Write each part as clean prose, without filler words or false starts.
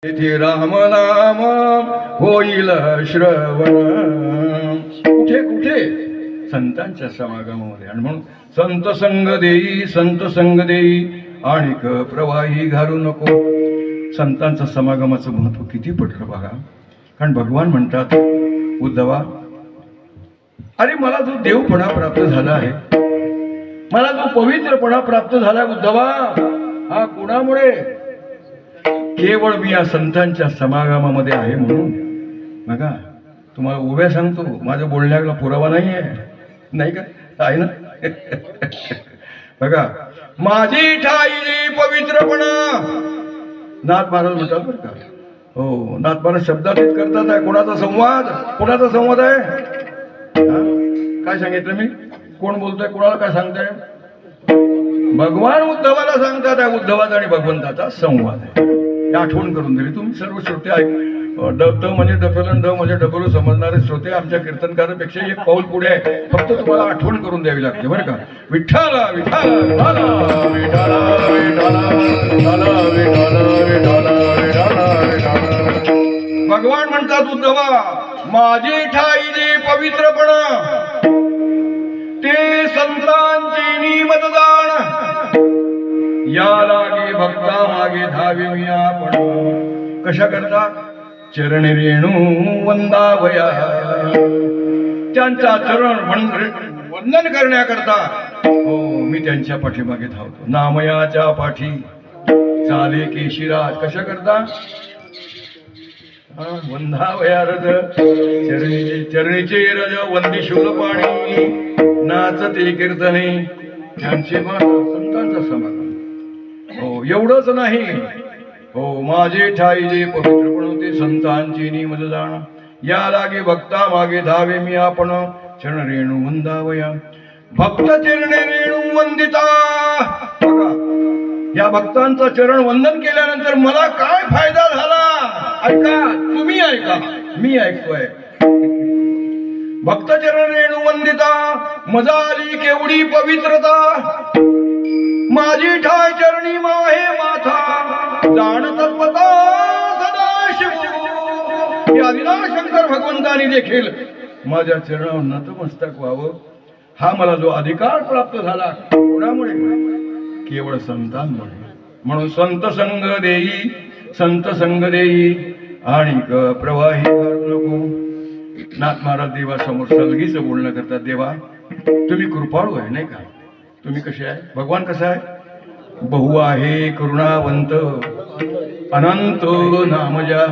येथे राम नाम होईल श्रवण. कुठे कुठे संतांच्या समागमामध्ये. आणि म्हणून संत संग देई आणिक प्रवाही घालू नको. संतांचा समागमाचं महत्व किती पडलं बघा. कारण भगवान म्हणतात उद्धवा, अरे मला जो देवपणा प्राप्त झाला आहे, मला जो पवित्रपणा प्राप्त झाला उद्धवा, हा कोणामुळे? केवळ मी या संतांच्या समागमामध्ये आहे म्हणून. बघा तुम्हाला उभ्या सांगतो, माझ्या बोलण्याला पुरावा नाही आहे, नाही का? आहे ना? बघा, माझी ठाई पवित्रपणा. नाथ महाराज म्हणतात बरं का. हो, नाथ महाराज शब्दातीत करतात आहे. कोणाचा संवाद आहे? काय सांगितलं मी? कोण बोलतोय? कोणाला काय सांगताय? भगवान उद्धवाला सांगतात आहे. उद्धवाचा आणि भगवंताचा संवाद आहे. आठवण करून दिली. तुम्ही सर्व श्रोते ऐक. द म्हणजे डफलन, ड म्हणजे डबल समजणारे श्रोते आमच्या कीर्तनकारापेक्षा एक पाऊल पुढे आहे. फक्त तुम्हाला आठवण करून द्यावी लागते बरं का. विठ्ठला विठ्ठला विठ्ठला विठ्ठला विठ्ठला विठ्ठला विठ्ठला. भगवान म्हणतात उद्धवा, माझी ठाई जे पवित्रपणा, ते संतांचे नियमत जाण. या लागे भक्ता मागे धावे मी आपण. कशा करता? चरण रेणू वंदावया. त्यांचा चरण वंदन करण्याकरता हो मी त्यांच्या पाठीमागे धावतो. नामयाच्या पाठी चाले केशिराज. कशा करता? वंदावया रज चरणीचे रज वंदी शूलपाणी नाचते कीर्तने. त्यांचे संतांचा समागम. हो एवढंच नाही. हो माझे ठाई जे पवित्रपण होते संतांची निमज जाण. या लागे भक्ता मागे धावे मी आपण. चरण रेणू वंदावया. भक्त चरणे रेणू वंदिता. बघा, या भक्तांचं चरण वंदन केल्यानंतर मला काय फायदा झाला? ऐका, तुम्ही ऐका, मी ऐकतोय. भक्त चरण रेणू वंदिता, मजा आली केवढी पवित्रता. माझी ठाय चरणी माहे माथा, जाणत पता सदाशिव. या आदिनाशंकर भगवंतानी देखील माझ्या चरणावर नतमस्तक व्हावं. हा मला जो अधिकार प्राप्त झाला कोणामुळे? केवळ संतांमुळे. म्हणून संत संग देई आणि प्रवाही करू नको. नाथ महाराज देवासमोर सलगीचं बोलणं करतात. देवा तुम्ही कृपाळू आहे नाही का? तुम्ही कसे आहे? भगवान कसा आहे? बहु आहे करुणावंत अनंत नामजा.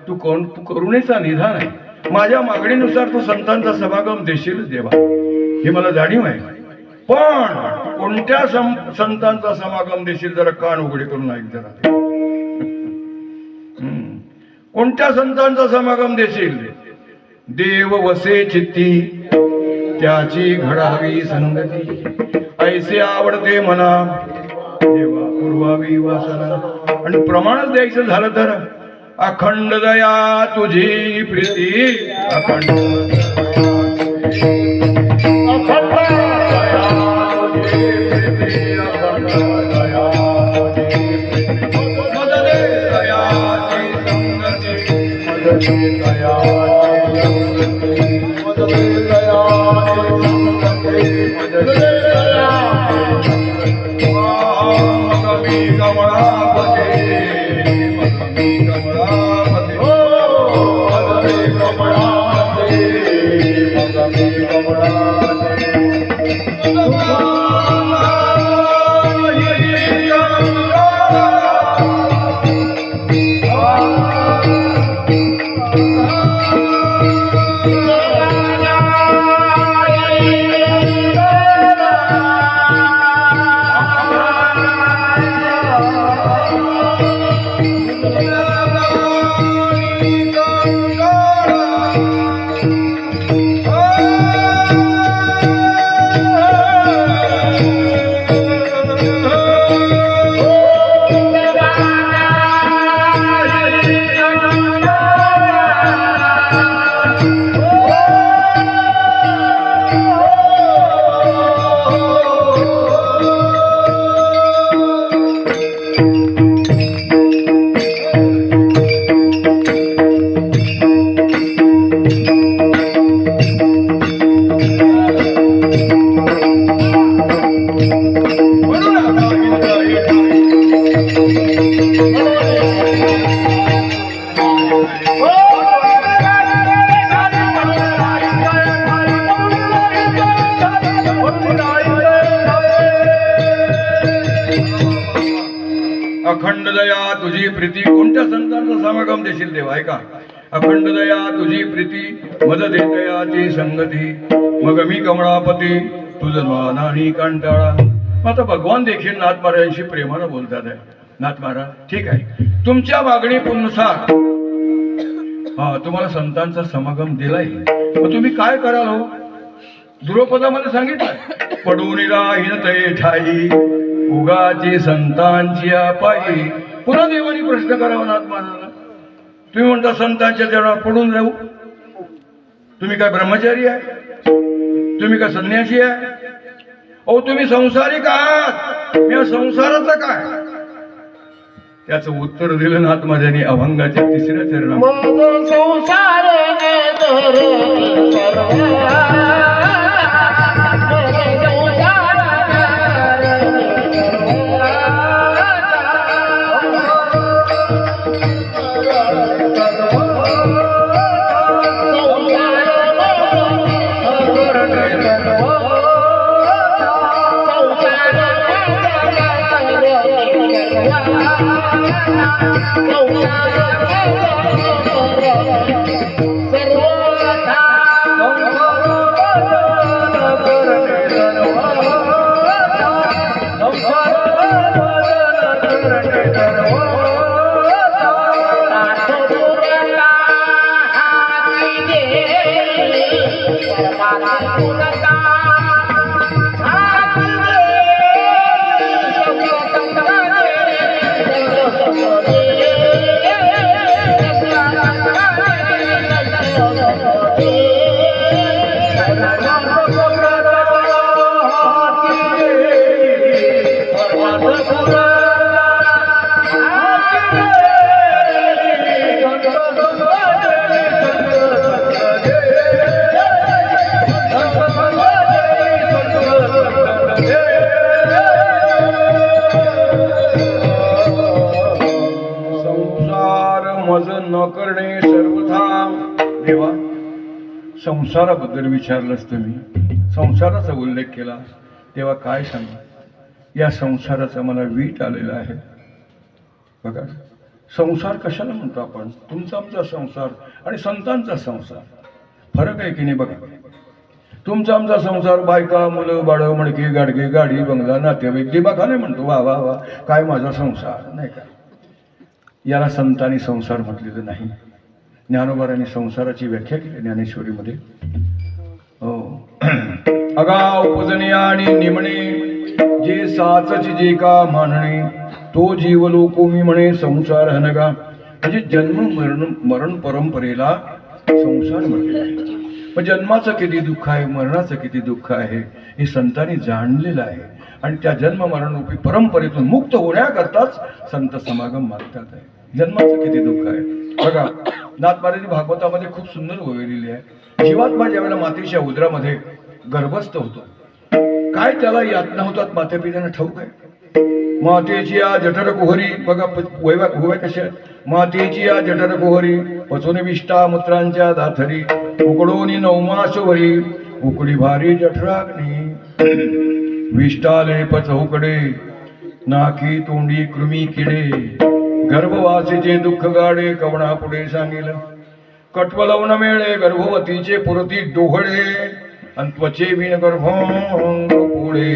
तू करुणेचा निधान आहे. माझ्या मागणीनुसार तू संतांचा समागम देशील देवा, हे मला जाणीव आहे. पण कोणत्या संतांचा समागम देशील? जरा कान उघडे करून ऐक जरा. कोणत्या संतांचा समागम देशील? देव वसे चित्ती त्याची घडावी संगती. ऐसे आवडते मना देवा पूर्वावी वासना. आणि प्रमाणच द्यायचं झालं तर अखंड दया तुझी प्रीती. अखंड संतांचा समागम देशील देवा. ऐका. अखंड दया तुझी प्रीती मज देतयाची संगती मग मी कमळापती तुझ नानी कंटाळा. आता भगवान देखील नाथ महाराजांशी प्रेमानं बोलतात आहे. नाथ महाराज ठीक आहे, तुमच्या मागणीनुसार तुम्हाला संतांचा समागम दिलाय, मग तुम्ही काय कराल हो? द्रुपदामध्ये सांगितलं पडून राहीन ते ठाई उगाची संतांची पायी. पुन्हा देवानी प्रश्न करावा नाथ महाराजांना. तुम्ही म्हणता संतांच्या चरणात पडून राहू? तुम्ही काय ब्रह्मचारी आहे? तुम्ही काय संन्यासी आहे? अहो तुम्ही संसारिक आहात, या संसाराचं काय? त्याचं उत्तर दिलं नाथ महाराजांनी अभंगाच्या 3ऱ्या चरणात. संसार मज न करणे सर्वथा. देवा संसाराबद्दल विचारलंच तुम्ही, संसाराचा उल्लेख केला. तेव्हा काय सांगा, या संसाराचा मला वीट आलेला आहे. बघा संसार कशाला म्हणतो आपण? तुमचा आमचा संसार आणि संतांचा संसार फरक आहे की नाही? बघा तुमचा आमचा संसार बायका मुलं बाळं मडकी गाडगे गाडी बंगला नातेवाईक दिबाखाने म्हणतो. वा वा वा काय माझा संसार, नाही का? याला संतांनी संसार म्हटलेलं नाही. ज्ञानोबारांनी संसाराची व्याख्या केली ज्ञानेश्वरीमध्ये. हो अगाव पूजने आणि निमणे जे साचची जे का मानणे तो जीव लोको मी म्हणे संसार हनगा. म्हणजे जन्म मरण परंपरेला संसार म्हटलेला आहे. मग जन्माचं किती दुःख आहे, मरणाचं किती दुःख आहे हे संतांनी जाणलेलं आहे. आणि त्या जन्म मरणरूपी परंपरेतून मुक्त होण्याकरताच संत समागम मागतात आहे. जन्माचं किती दुःख आहे बघा. नाथ महाराजांनी भागवतामध्ये खूप सुंदर ओळखलेली आहे. जीवात्मा ज्यावेळेला मातेच्या उदरामध्ये गर्भस्थ होतो, काय त्याला यातना होतात माते पित्यानं ठाऊक आहे. मातेची या जठर कुहरी बघा वैवा कशा. मातेची या जठर कुहरी पचून विष्टा मूत्रांच्या दाथरी उकडोनी नवमासवरी उकडी भारी जठराग्नी विष्टाले पच उकडे नाकी तोंडी कृमी किडे गर्भवासीचे दुःख गाडे कवणा पुढे सांगेल. कटवलवून मेळे गर्भवतीचे पुरती डोहळे आणि त्वचे विण गर्भांग पुढे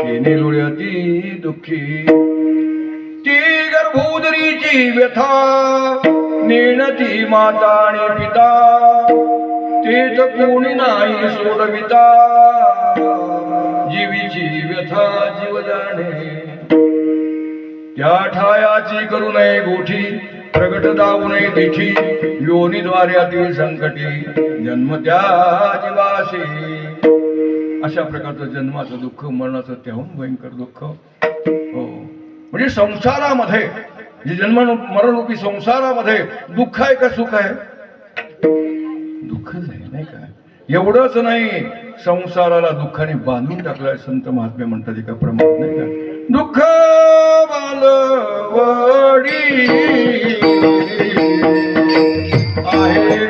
येणे लोळ्याती दुःखी. ती गर्भोदरीची व्यथा नेणती माता आणि पिता तेच कोणी नाही सोडविता. जीवीची व्यथा जीव जाणे त्या ठायाची करू नये गोठी प्रगट दावू नये तिठी योनीद्वाऱ्यातील संकटी जन्म त्या जीवाशी. अशा प्रकारचं जन्माचं दुःख मरणाचं त्याहून भयंकर दुःख. हो म्हणजे संसारामध्ये जे जन्म मरणरूपी संसारामध्ये दुःख आहे का सुख आहे? दुःखच आहे नाही का? एवढंच नाही संसाराला दुःखाने बांधून टाकलाय. संत महात्मे म्हणतात एका प्रमाणात नाही का, दुःख बालवडी आहे आहे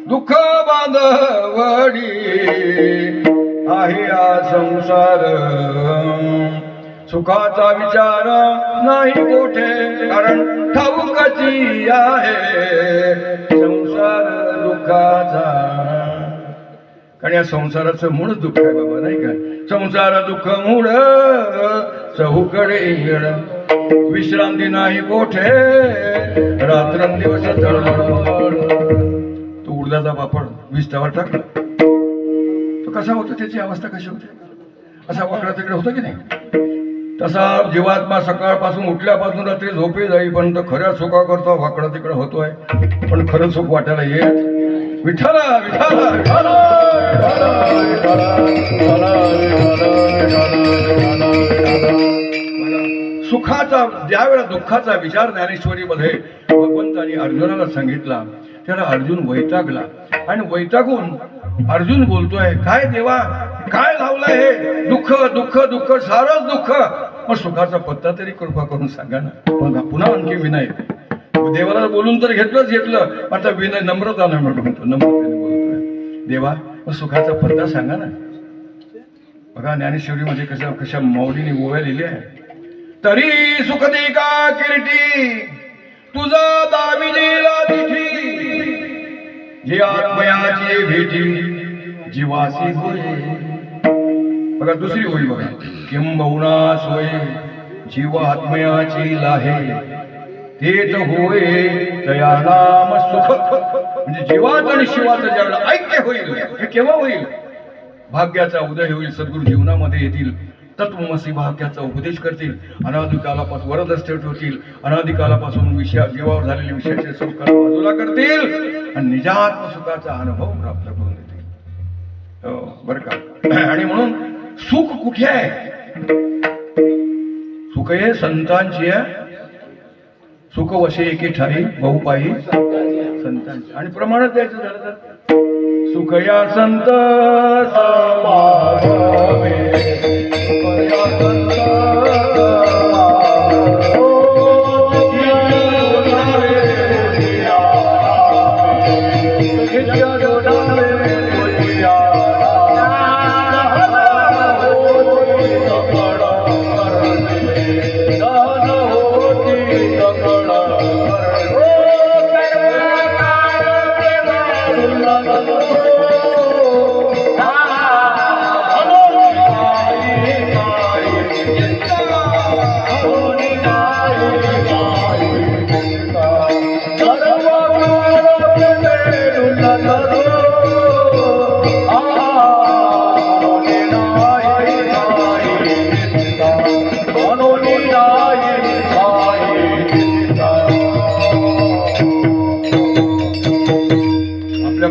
दुःख बांधवडी आहे हा संसार, सुखाचा विचार नाही कोठे, कारण ठाऊकची आहे संसार दुःखाचा. कारण या संसाराचं मूळ दुःख आहे बाबा, नाही का? संसार दुःख मूळ चहूकडे येण, विश्रांती नाही कोठे, रात्रंदिवस तळमळ. तो उडदाचा पापड विस्तावर टाकला, तो कसा होतो, त्याची अवस्था कशी होते? असा वाकडा तिकडे होतो की नाही? तसा जीवात्मा सकाळपासून उठल्यापासून रात्री झोपे जाईपर्यंत खऱ्या सुखा करता वाकडा तिकडे होतोय, पण खरं सुख वाटायला येत. विठ्ठला विठ्ठला विठ्ठला सुखाचा ज्यावेळेला दुःखाचा विचार ज्ञानेश्वरीमध्ये भगवंतांनी अर्जुनाला सांगितला, त्याला अर्जुन वैतागला आणि वैतागून अर्जुन बोलतोय, काय देवा, काय लावलंय हे दुःख दुःख दुःख, सारच दुःख, मग सुखाचा पत्ता तरी कृपा करून सांगा ना. मग पुन्हा आणखी विनय, देवाला बोलून तर घेतलं, आता विनय नम्रताने म्हणतो, नम्रतेने बोलतोय, देवा मग सुखाचा पत्ता सांगा ना. बघा ज्ञानेश्वरीमध्ये कशा मौलीने ओव्या लिहिल्या आहे. तरी सुख दे का किरीटी, तुझा दामिनीला दिठी, जे आत्मयाची भेटी जीवासी होय. बघा दुसरी होई बघा, किंबहुना सोय जीव आत्मयाची लाहे, तेच होय तया नाम सुख. म्हणजे जीवाचं आणि शिवाचं ज्यावेळेला ऐक्य होईल, हे केव्हा होईल? भाग्याचा उदय होईल, सद्गुरू जीवनामध्ये येतील, तत्वमसी भाग्याचा उपदेश करतील, अनादिकालापासून वरदस्ते ठेवतील, अनादिकालापासून जीवावर झालेले विषयाचे संस्कार बाजूला करतील आणि निजात्म सुखाचा अनुभव प्राप्त करून देतील. बरं का? आणि म्हणून सुख कुठे आहे? सुख हे संतांची आहे. सुख वशे एके ठाई बहुपाही संतांची. आणि प्रमाणात द्यायचं झालं तर सुख या संत समागमे,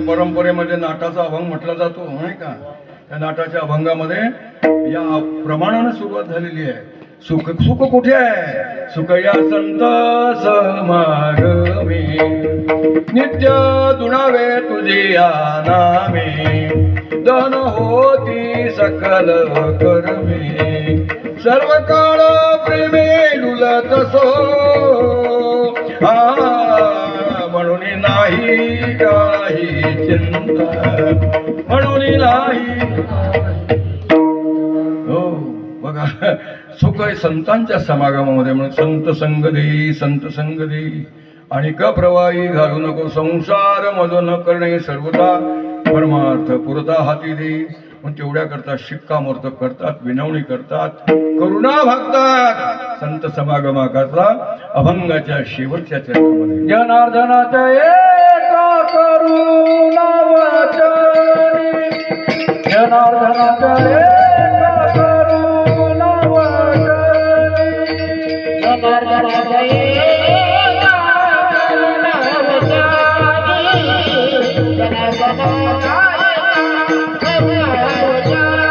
परंपरेमध्ये नाटाचा अभंग म्हटला जातो, नाही का? त्या नाटाच्या अभंगामध्ये या प्रमाणाने सुरुवात झालेली आहे. सुख सुख कुठे आहे? सुख या संत समागमे, नित्य दुणावे तुझे या नामे, धन होती सकल कर्मे, सर्व काळ प्रेमे डुलत सो, म्हणून नाही काही चिंता, म्हणून नाही. हो बघा, सुख आहे संतांच्या समागमामध्ये. म्हणून संत संग देई, संत संग देई, आणि प्रवाही घालू नको संसार मज न करणे सर्वता परमार्थ पुरता हाती दे. मग तेवढ्या करतात शिक्कामोर्तब करतात, विनवणी करतात, करुणा भागतात संत समागमा करता अभंगाच्या शेवटच्या चरणामध्ये. जनार्दनाच्या एका करुणा वचनी, जनार्दनाच्या एका करुणा वचनी, जनार्दनाच्या एका करुणा वचनी,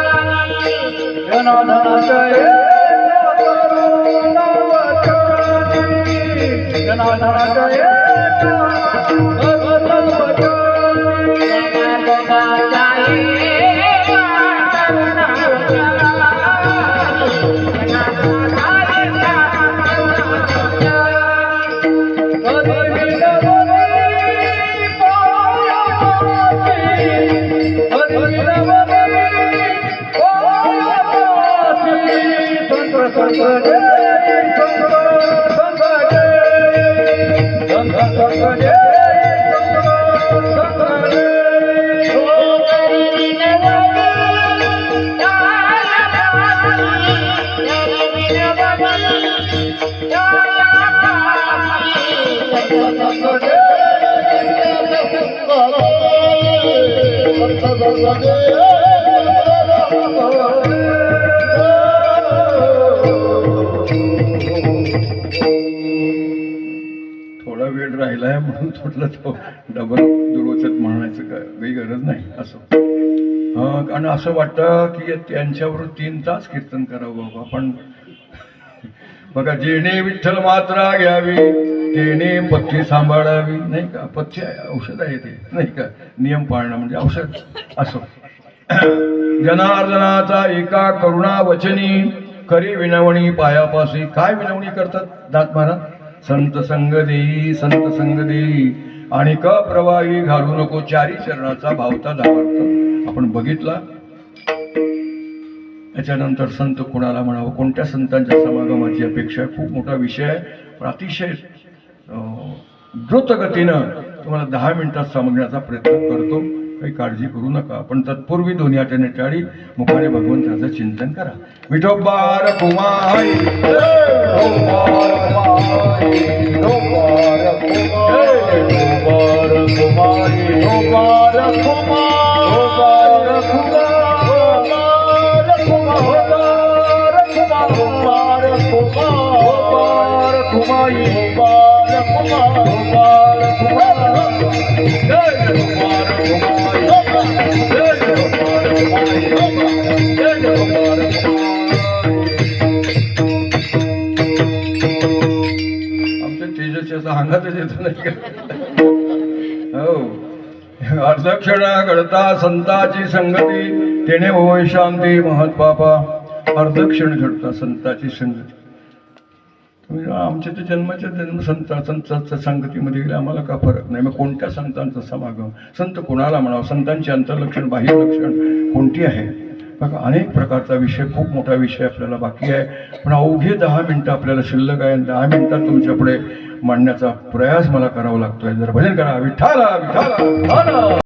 जनार्दनाच्या जनार्दनाच्या एका करुणा वचनी, जनार्दनाच्या एका करुणा वचनी, जनार्दनाच्या एका करुणा थोडा वेळ राहिलाय म्हणून थोडलं तो डबल दुर्वचत म्हणायचं काही गरज नाही असं. कारण असं वाटतं की त्यांच्यावर 3 तास कीर्तन करावं बाबा. आपण बघा, जेणे विठ्ठल मात्रा घ्यावी तेने पथ्य सांभाळावी, नाही का. पथ्य औषध आहे ते, नाही का. नियम पाळणं म्हणजे औषध असो. जनार्दनाचा एका करुणा वचनी, खरी विनवणी पायापासी. काय विनवणी करतात दात महाराज? संत संग देई, संत संग देई आणि प्रवाही घालू नको. 4 चरणाचा भावता भावार्थ आपण बघितला. त्याच्यानंतर संत कोणाला म्हणावं, कोणत्या संतांच्या समागमाची अपेक्षा, खूप मोठा विषय आहे. पण अतिशय द्रुतगतीनं तुम्हाला 10 मिनिटात समजण्याचा प्रयत्न करतो. काही काळजी करू नका. पण तत्पूर्वी दोन्ही हाताने टाळी, मुखाने भगवंताचं चिंतन करा. विठोबार कुमाई, विठोबार कुमाई, विठोबार कुमाई, विठोबार कुमाई, विठोबार आमच्या तेजस्याचा अंगातच येतो नाही का. हो, अर्धक्षणा घडता संताची संगती, तेने होय शांती महत्पापा. अर्धक्षण घडता संताची संगती. तुम्ही आमच्या ते जन्माच्या संतांच्या संगतीमध्ये गेले, आम्हाला का फरक नाही. मग कोणत्या संतांचा समागम, संत कोणाला म्हणावं, संतांची अंतर्लक्षण बाह्य लक्षण कोणती आहे. बघा, अनेक प्रकारचा विषय, खूप मोठा विषय आपल्याला बाकी आहे. पण अवघे 10 मिनिटं आपल्याला शिल्लक आहे. 10 मिनिटात तुमच्या पुढे मांडण्याचा प्रयास मला करावा लागतोय. जर भजन करा, विठ्ठला विठ्ठला विठ्ठला.